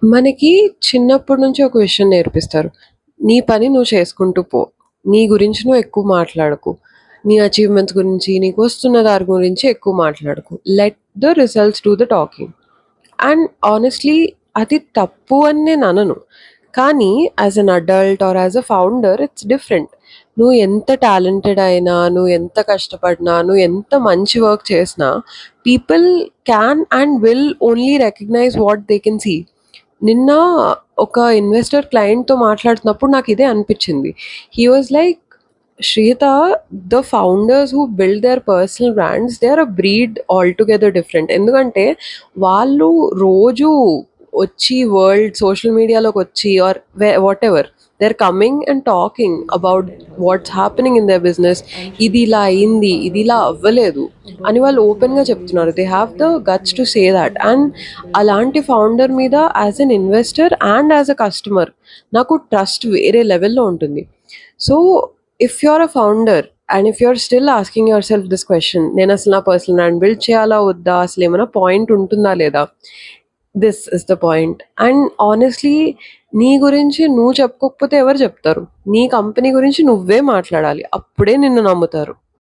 మనకి చిన్నప్పటి నుంచి ఒక విషయం నేర్పిస్తారు. నీ పని నువ్వు చేసుకుంటూ పో. నీ గురించి నువ్వు ఎక్కువ మాట్లాడకు. నీ అచీవ్‌మెంట్స్ గురించి, నీకొస్తున్న దారి గురించి ఎక్కువ మాట్లాడకు. Let the results do the talking. And honestly అది తప్పు అని నేననను. కానీ as an adult or as a founder it's different. నువ్వు ఎంత టాలెంటెడ్ అయినా, నువ్వు ఎంత కష్టపడినా, నువ్వు ఎంత మంచి వర్క్ చేసినా people can and will only recognise what they can see. నిన్న ఒక ఇన్వెస్టర్ క్లయింట్‌తో మాట్లాడుతున్నప్పుడు నాకిదే అనిపిచ్చింది. He was like, "Shweta, the founders who build their personal brands they are a breed altogether different." ఎందుకంటే వాళ్ళు రోజు వచ్చి వరల్డ్ సోషల్ మీడియాలోకొచ్చి or whatever they are coming and talking about what's happening in their business. ఇది ఇలా అయింది, ఇది ఇలా అవ్వలేదు అని వాళ్ళు ఓపెన్‌గా చెప్తున్నారు. They have the guts to say that. And అలాంటి ఫౌండర్ మీద as an investor and as a customer నాకు ట్రస్ట్ వేరే లెవెల్‌లో ఉంటుంది. So, if you are a founder and if you are still asking yourself this question, నేనసలు నా personal brand build చేయాలా వద్దా? అసలేమైనా పాయింట్ ఉంటుందా లేదా? This is the point. And honestly నీ గురించి నువ్వు చెప్పుకోకపోతే ఎవరు చెప్తారు? నీ కంపెనీ గురించి నువ్వే మాట్లాడాలి. అప్పుడే నిన్ను నమ్ముతారు.